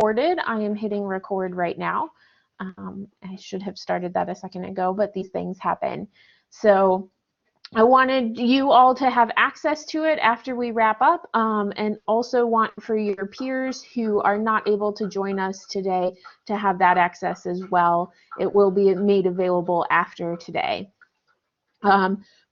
recorded. I am hitting record right now. I should have started that a second ago, but these things happen. So I wanted you all to have access to it after we wrap up, and also want for your peers who are not able to join us today to have that access as well. It will be made available after today.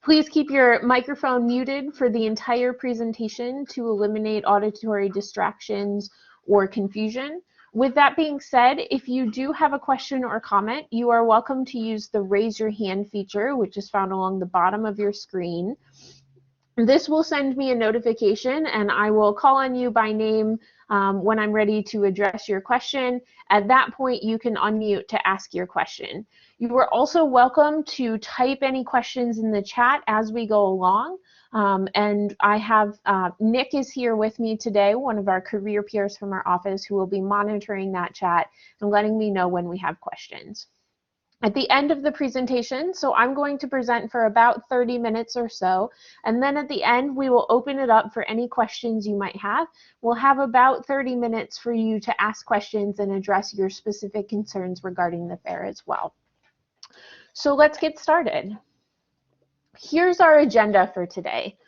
Please keep your microphone muted for the entire presentation to eliminate auditory distractions or confusion. With that being said, if you do have a question or comment, you are welcome to use the raise your hand feature, which is found along the bottom of your screen. This will send me a notification and I will call on you by name when I'm ready to address your question. At that point, you can unmute to ask your question. You are also welcome to type any questions in the chat as we go along. And I have Nick is here with me today, one of our career peers from our office, who will be monitoring that chat and letting me know when we have questions. At the end of the presentation, so I'm going to present for about 30 minutes or so, and then at the end we will open it up for any questions you might have. We'll have about 30 minutes for you to ask questions and address your specific concerns regarding the fair as well. So let's get started. Here's our agenda for today.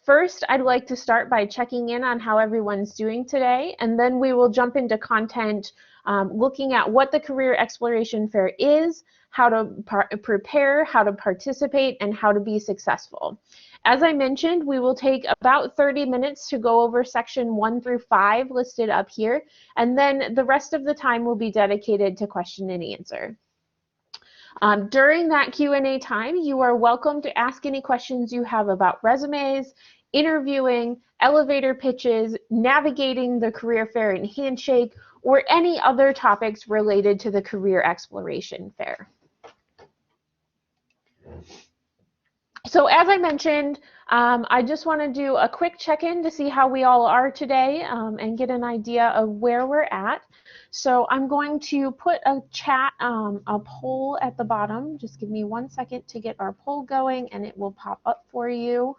First, I'd like to start by checking in on how everyone's doing today, and then we will jump into content looking at what the Career Exploration Fair is, how to prepare, how to participate, and how to be successful. As I mentioned, we will take about 30 minutes to go over section 1 through 5 listed up here, and then the rest of the time will be dedicated to question and answer. During that Q&A time, you are welcome to ask any questions you have about resumes, interviewing, elevator pitches, navigating the career fair and Handshake, or any other topics related to the Career Exploration Fair. So as I mentioned, I just want to do a quick check-in to see how we all are today and get an idea of where we're at. So I'm going to put a poll at the bottom. Just give me 1 second to get our poll going and it will pop up for you.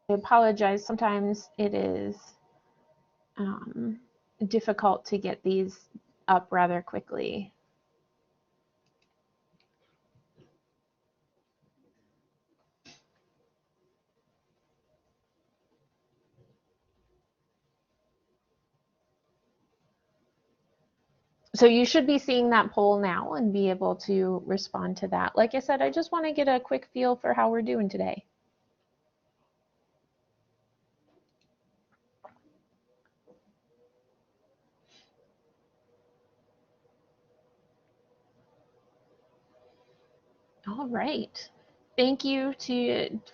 I apologize, sometimes it is difficult to get these up rather quickly. So you should be seeing that poll now and be able to respond to that. Like I said, I just want to get a quick feel for how we're doing today. All right. Thank you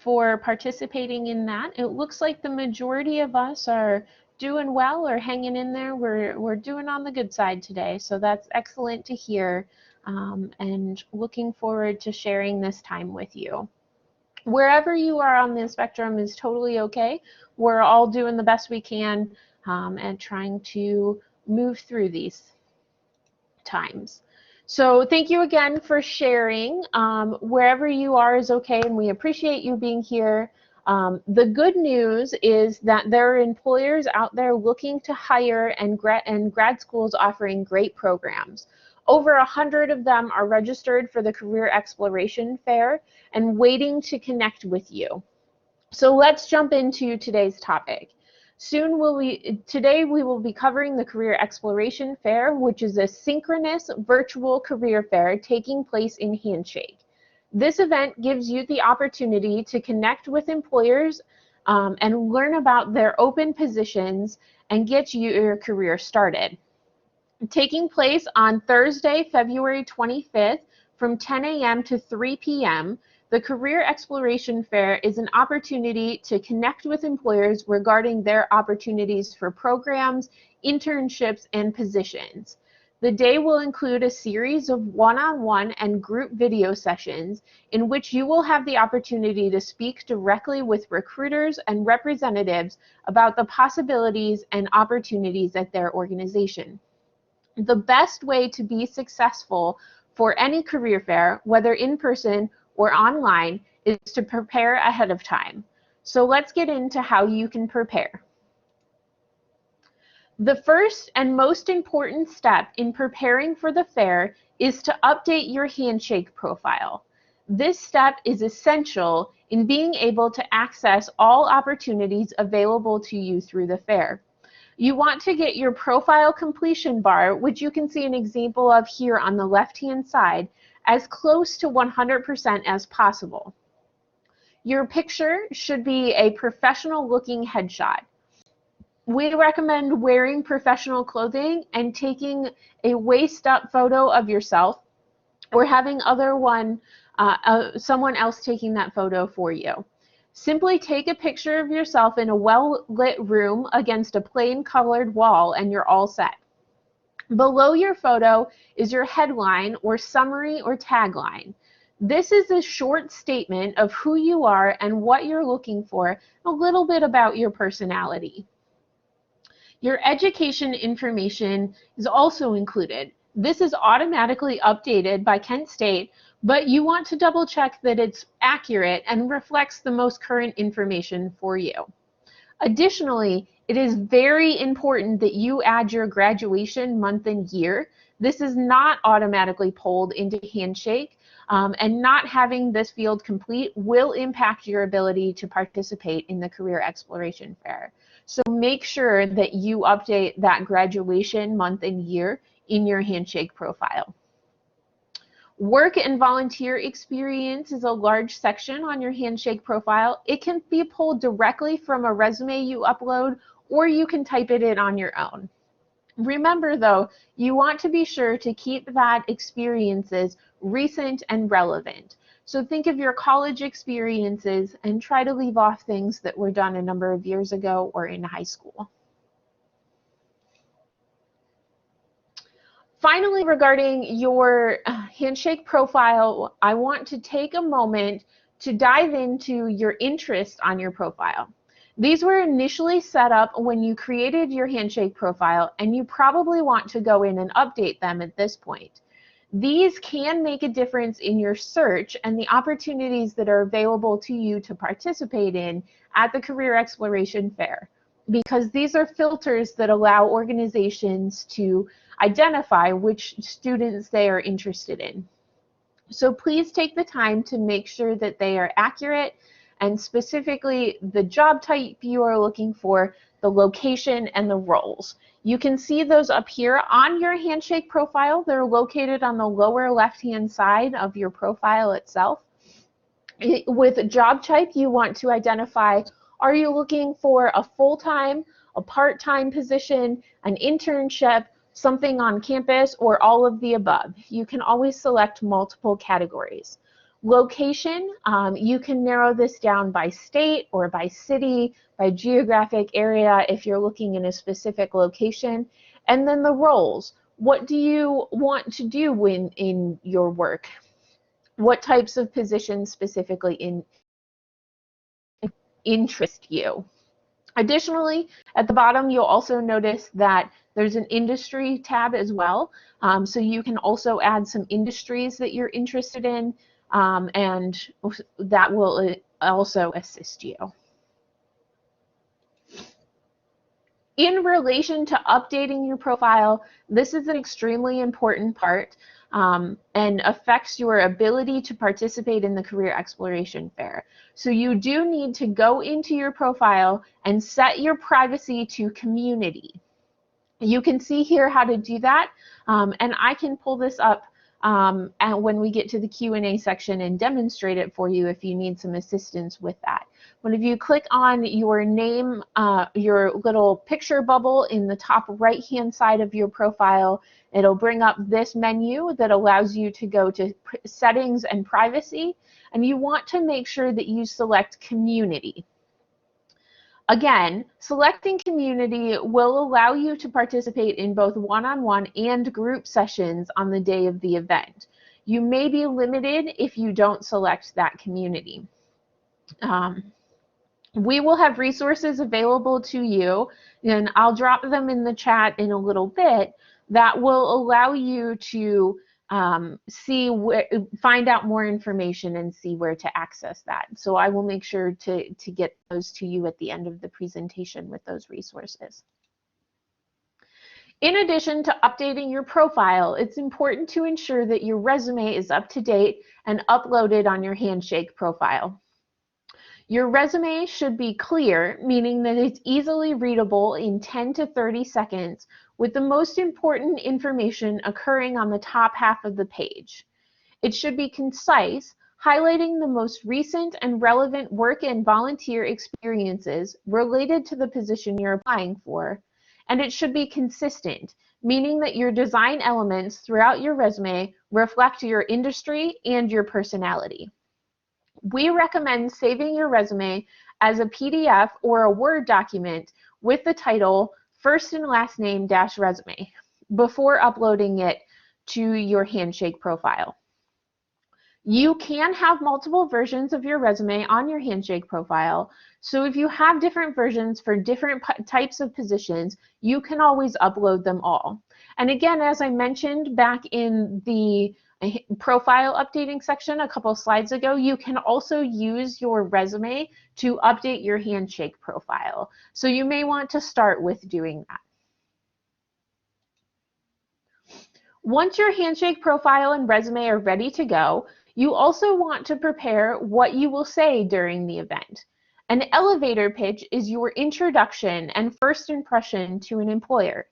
for participating in that. It looks like the majority of us are doing well or hanging in there. We're doing on the good side today, so that's excellent to hear, and looking forward to sharing this time with you. Wherever you are on the spectrum is totally okay. We're all doing the best we can and trying to move through these times. So thank you again for sharing. Wherever you are is okay, and we appreciate you being here. The good news is that there are employers out there looking to hire and grad schools offering great programs. Over 100 of them are registered for the Career Exploration Fair and waiting to connect with you. So let's jump into today's topic. Today we will be covering the Career Exploration Fair, which is a synchronous virtual career fair taking place in Handshake. This event gives you the opportunity to connect with employers and learn about their open positions and get your career started. Taking place on Thursday, February 25th from 10 a.m. to 3 p.m., the Career Exploration Fair is an opportunity to connect with employers regarding their opportunities for programs, internships, and positions. The day will include a series of one-on-one and group video sessions in which you will have the opportunity to speak directly with recruiters and representatives about the possibilities and opportunities at their organization. The best way to be successful for any career fair, whether in person or online, is to prepare ahead of time. So let's get into how you can prepare. The first and most important step in preparing for the fair is to update your Handshake profile. This step is essential in being able to access all opportunities available to you through the fair. You want to get your profile completion bar, which you can see an example of here on the left-hand side, as close to 100% as possible. Your picture should be a professional-looking headshot. We recommend wearing professional clothing and taking a waist-up photo of yourself or having someone else taking that photo for you. Simply take a picture of yourself in a well-lit room against a plain colored wall and you're all set. Below your photo is your headline or summary or tagline. This is a short statement of who you are and what you're looking for, a little bit about your personality. Your education information is also included. This is automatically updated by Kent State, but you want to double check that it's accurate and reflects the most current information for you. Additionally, it is very important that you add your graduation month and year. This is not automatically pulled into Handshake, and not having this field complete will impact your ability to participate in the Career Exploration Fair. So make sure that you update that graduation month and year in your Handshake profile. Work and volunteer experience is a large section on your Handshake profile. It can be pulled directly from a resume you upload, or you can type it in on your own. Remember though, you want to be sure to keep that experiences recent and relevant. So think of your college experiences and try to leave off things that were done a number of years ago or in high school. Finally, regarding your Handshake profile, I want to take a moment to dive into your interests on your profile. These were initially set up when you created your Handshake profile, and you probably want to go in and update them at this point. These can make a difference in your search and the opportunities that are available to you to participate in at the Career Exploration Fair, because these are filters that allow organizations to identify which students they are interested in. So please take the time to make sure that they are accurate, and specifically the job type you are looking for, the location, and the roles. You can see those up here on your Handshake profile. They're located on the lower left-hand side of your profile itself. With job type, you want to identify, are you looking for a full-time, a part-time position, an internship, something on campus, or all of the above? You can always select multiple categories. Location, you can narrow this down by state or by city, by geographic area if you're looking in a specific location. And then the roles. What do you want to do in your work? What types of positions specifically interest you? Additionally, at the bottom, you'll also notice that there's an industry tab as well. So you can also add some industries that you're interested in, and that will also assist you. In relation to updating your profile, this is an extremely important part and affects your ability to participate in the Career Exploration Fair. So you do need to go into your profile and set your privacy to community. You can see here how to do that, and I can pull this up when we get to the Q&A section and demonstrate it for you if you need some assistance with that. But if you click on your name, your little picture bubble in the top right-hand side of your profile, it'll bring up this menu that allows you to go to settings and privacy, and you want to make sure that you select community. Again, selecting community will allow you to participate in both one-on-one and group sessions on the day of the event. You may be limited if you don't select that community. We will have resources available to you, and I'll drop them in the chat in a little bit, that will allow you to find out more information and see where to access that. So I will make sure to get those to you at the end of the presentation with those resources. In addition to updating your profile, it's important to ensure that your resume is up to date and uploaded on your Handshake profile. Your resume should be clear, meaning that it's easily readable in 10 to 30 seconds, with the most important information occurring on the top half of the page. It should be concise, highlighting the most recent and relevant work and volunteer experiences related to the position you're applying for. And it should be consistent, meaning that your design elements throughout your resume reflect your industry and your personality. We recommend saving your resume as a PDF or a Word document with the title first and last name - resume before uploading it to your Handshake profile. You can have multiple versions of your resume on your Handshake profile, so if you have different versions for different types of positions, you can always upload them all. And again, as I mentioned back in the profile updating section a couple slides ago, you can also use your resume to update your Handshake profile. So you may want to start with doing that. Once your Handshake profile and resume are ready to go, you also want to prepare what you will say during the event. An elevator pitch is your introduction and first impression to an employer.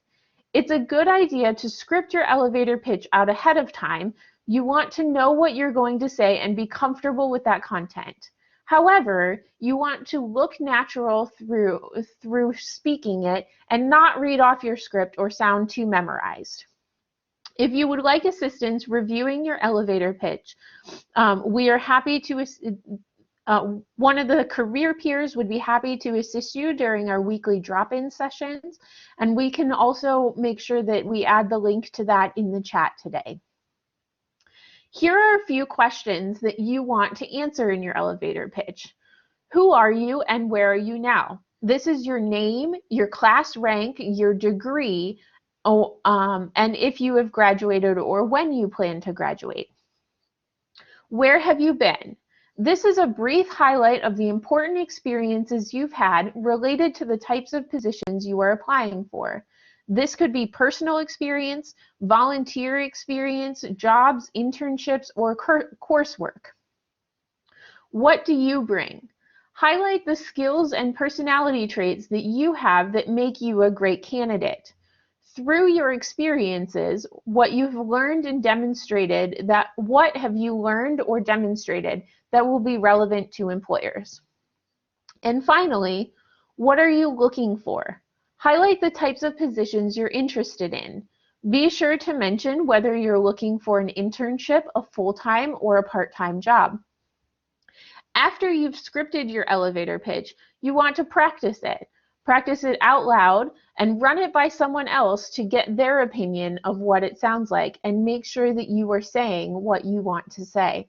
It's a good idea to script your elevator pitch out ahead of time. You want to know what you're going to say and be comfortable with that content. However, you want to look natural through speaking it and not read off your script or sound too memorized. If you would like assistance reviewing your elevator pitch, we are happy to one of the career peers would be happy to assist you during our weekly drop-in sessions, and we can also make sure that we add the link to that in the chat today. Here are a few questions that you want to answer in your elevator pitch. Who are you and where are you now? This is your name, your class rank, your degree, and if you have graduated or when you plan to graduate. Where have you been? This is a brief highlight of the important experiences you've had related to the types of positions you are applying for. This could be personal experience, volunteer experience, jobs, internships, or coursework. What do you bring? Highlight the skills and personality traits that you have that make you a great candidate. Through your experiences, what you've learned and demonstrated, what have you learned or demonstrated that will be relevant to employers? And finally, what are you looking for? Highlight the types of positions you're interested in. Be sure to mention whether you're looking for an internship, a full-time, or a part-time job. After you've scripted your elevator pitch, you want to practice it. Practice it out loud and run it by someone else to get their opinion of what it sounds like, and make sure that you are saying what you want to say.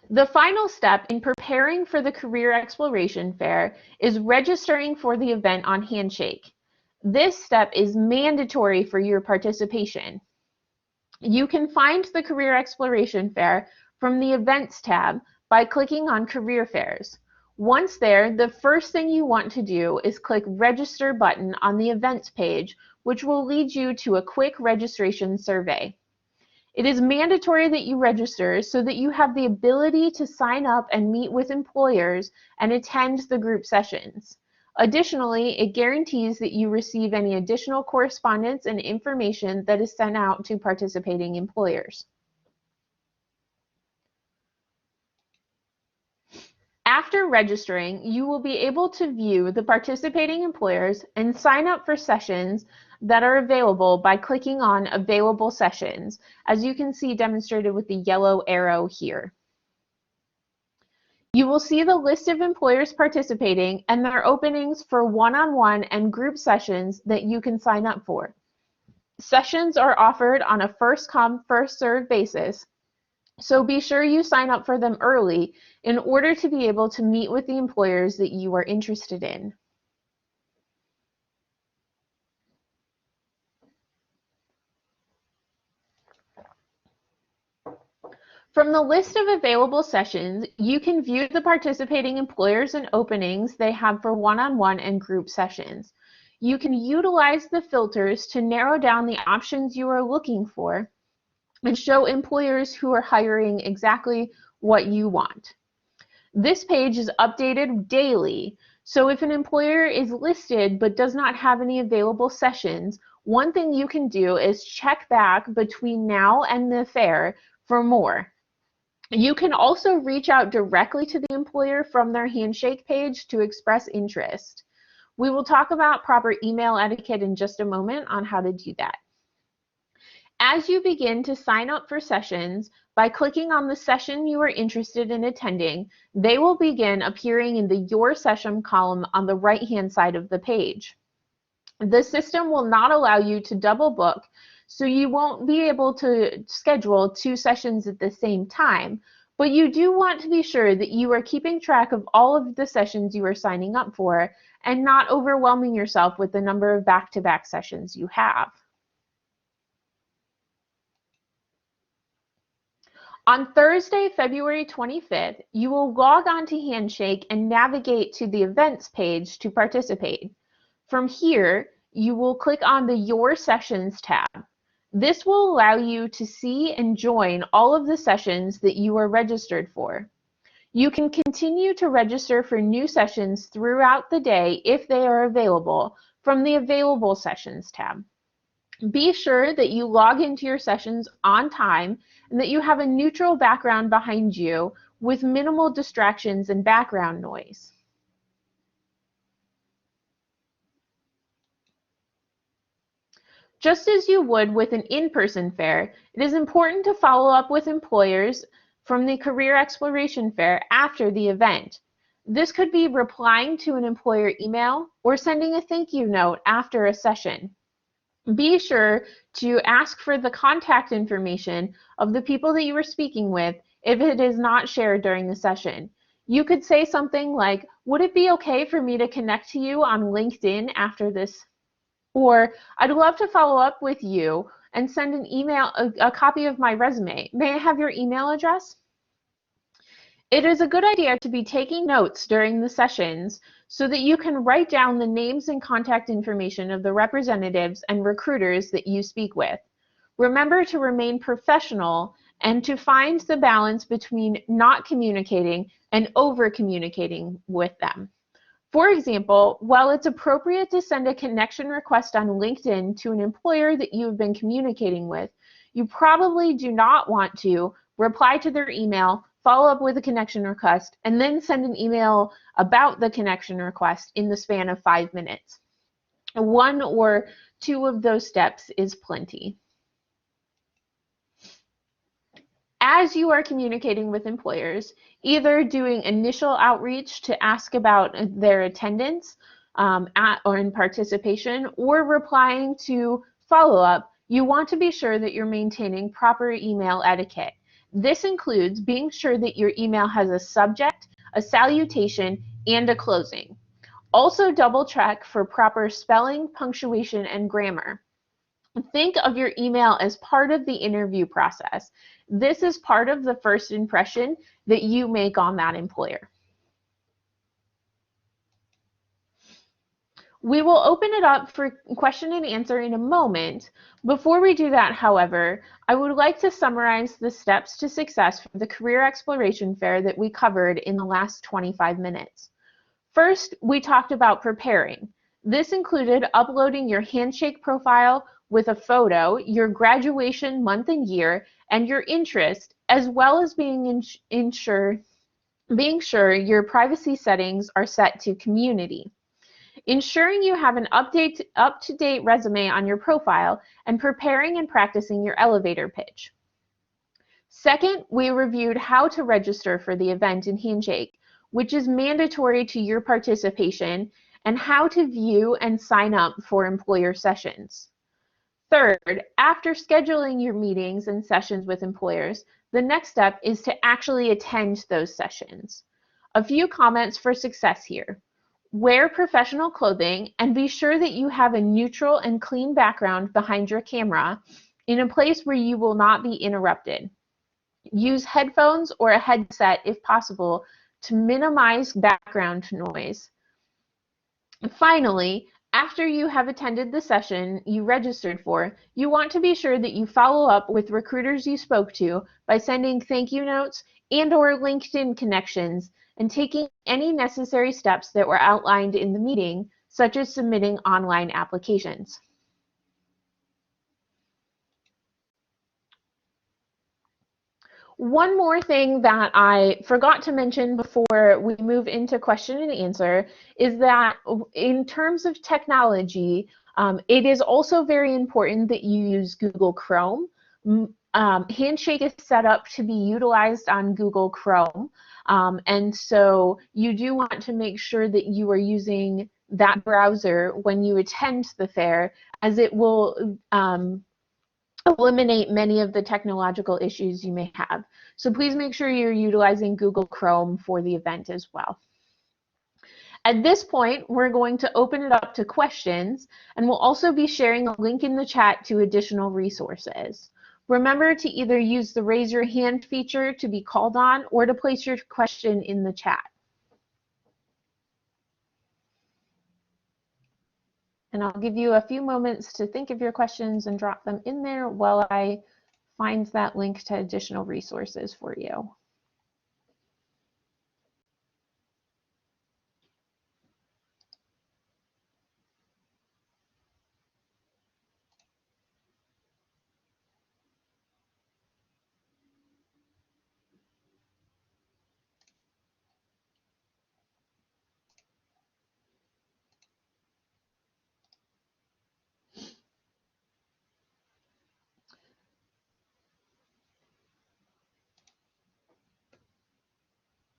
The final step in preparing for the Career Exploration Fair is registering for the event on Handshake. This step is mandatory for your participation. You can find the Career Exploration Fair from the Events tab by clicking on Career Fairs. Once there, the first thing you want to do is click Register button on the Events page, which will lead you to a quick registration survey. It is mandatory that you register so that you have the ability to sign up and meet with employers and attend the group sessions. Additionally, it guarantees that you receive any additional correspondence and information that is sent out to participating employers. After registering, you will be able to view the participating employers and sign up for sessions that are available by clicking on Available Sessions, as you can see demonstrated with the yellow arrow here. You will see the list of employers participating and their openings for one-on-one and group sessions that you can sign up for. Sessions are offered on a first-come, first-served basis, so be sure you sign up for them early in order to be able to meet with the employers that you are interested in. From the list of available sessions, you can view the participating employers and openings they have for one-on-one and group sessions. You can utilize the filters to narrow down the options you are looking for and show employers who are hiring exactly what you want. This page is updated daily, so if an employer is listed but does not have any available sessions, one thing you can do is check back between now and the fair for more. You can also reach out directly to the employer from their Handshake page to express interest. We will talk about proper email etiquette in just a moment on how to do that. As you begin to sign up for sessions, by clicking on the session you are interested in attending, they will begin appearing in the Your Session column on the right-hand side of the page. The system will not allow you to double book, so you won't be able to schedule 2 sessions at the same time, but you do want to be sure that you are keeping track of all of the sessions you are signing up for and not overwhelming yourself with the number of back-to-back sessions you have. On Thursday, February 25th, you will log on to Handshake and navigate to the Events page to participate. From here, you will click on the Your Sessions tab. This will allow you to see and join all of the sessions that you are registered for. You can continue to register for new sessions throughout the day if they are available from the Available Sessions tab. Be sure that you log into your sessions on time and that you have a neutral background behind you with minimal distractions and background noise. Just as you would with an in-person fair, it is important to follow up with employers from the Career Exploration Fair after the event. This could be replying to an employer email or sending a thank you note after a session. Be sure to ask for the contact information of the people that you are speaking with if it is not shared during the session. You could say something like, "Would it be okay for me to connect to you on LinkedIn after this?" Or, "I'd love to follow up with you and send an email, a copy of my resume. May I have your email address?" It is a good idea to be taking notes during the sessions so that you can write down the names and contact information of the representatives and recruiters that you speak with. Remember to remain professional and to find the balance between not communicating and over-communicating with them. For example, while it's appropriate to send a connection request on LinkedIn to an employer that you have been communicating with, you probably do not want to reply to their email, follow up with a connection request, and then send an email about the connection request in the span of 5 minutes. 1 or 2 of those steps is plenty. As you are communicating with employers, either doing initial outreach to ask about their attendance or in participation, or replying to follow-up, you want to be sure that you're maintaining proper email etiquette. This includes being sure that your email has a subject, a salutation, and a closing. Also double check for proper spelling, punctuation, and grammar. Think of your email as part of the interview process. This is part of the first impression that you make on that employer. We will open it up for question and answer in a moment. Before we do that, however, I would like to summarize the steps to success for the Career Exploration Fair that we covered in the last 25 minutes. First, we talked about preparing. This included uploading your Handshake profile with a photo, your graduation month and year, and your interest, as well as being sure your privacy settings are set to community. Ensuring you have an up-to-date resume on your profile, and preparing and practicing your elevator pitch. Second, we reviewed how to register for the event in Handshake. which is mandatory to your participation, and how to view and sign up for employer sessions. Third, after scheduling your meetings and sessions with employers, the next step is to actually attend those sessions. A few comments for success here. Wear professional clothing and be sure that you have a neutral and clean background behind your camera in a place where you will not be interrupted. Use headphones or a headset if possible to minimize background noise. Finally, after you have attended the session you registered for, you want to be sure that you follow up with recruiters you spoke to by sending thank you notes and/or LinkedIn connections and taking any necessary steps that were outlined in the meeting, such as submitting online applications. One more thing that I forgot to mention before we move into question and answer is that in terms of technology, it is also very important that you use Google Chrome. Handshake is set up to be utilized on Google Chrome, and so you do want to make sure that you are using that browser when you attend the fair, as it will eliminate many of the technological issues you may have. So please make sure you're utilizing Google Chrome for the event as well. At this point, we're going to open it up to questions, and we'll also be sharing a link in the chat to additional resources. Remember to either use the raise your hand feature to be called on or to place your question in the chat. And I'll give you a few moments to think of your questions and drop them in there while I find that link to additional resources for you.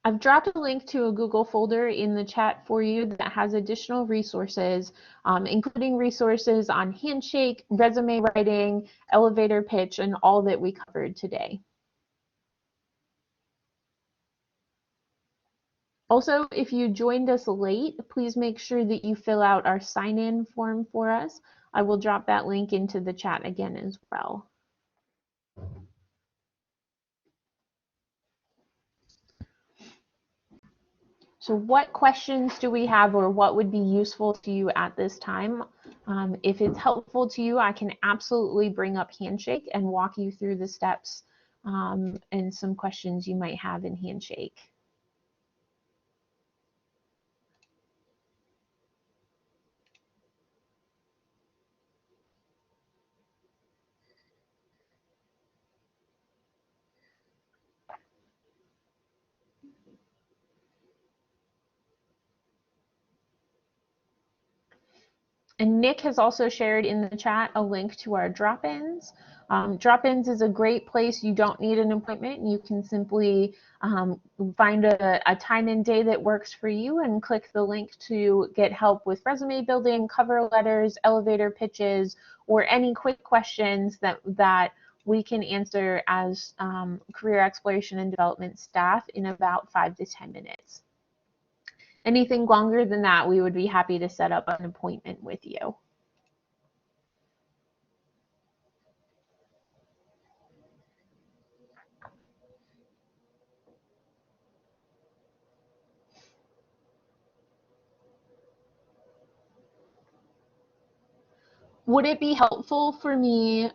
I've dropped a link to a Google folder in the chat for you that has additional resources, including resources on Handshake, resume writing, elevator pitch, and all that we covered today. Also, if you joined us late, please make sure that you fill out our sign-in form for us. I will drop that link into the chat again as well. So what questions do we have, or what would be useful to you at this time? If it's helpful to you, I can absolutely bring up Handshake and walk you through the steps and some questions you might have in Handshake. And Nick has also shared in the chat a link to our drop-ins. Drop-ins is a great place. You don't need an appointment. You can simply find a time and day that works for you and click the link to get help with resume building, cover letters, elevator pitches, or any quick questions that we can answer as career exploration and development staff in about 5 to 10 minutes. Anything longer than that, we would be happy to set up an appointment with you. Would it be helpful for me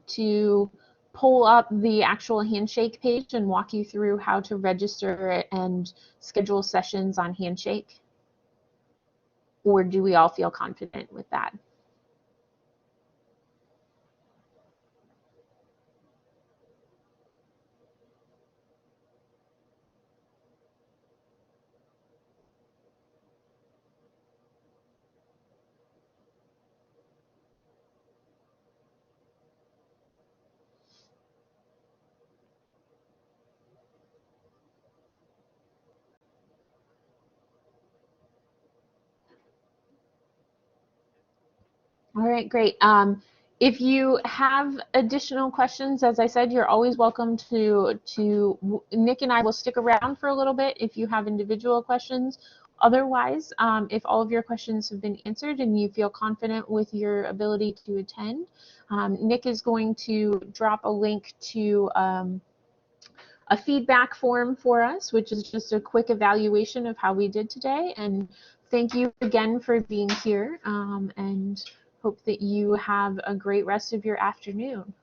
to pull up the actual Handshake page and walk you through how to register and schedule sessions on Handshake? Or do we all feel confident with that? All right, great. If you have additional questions, as I said, you're always welcome Nick and I will stick around for a little bit if you have individual questions. Otherwise, if all of your questions have been answered and you feel confident with your ability to attend, Nick is going to drop a link to a feedback form for us, which is just a quick evaluation of how we did today. And thank you again for being here, and hope that you have a great rest of your afternoon.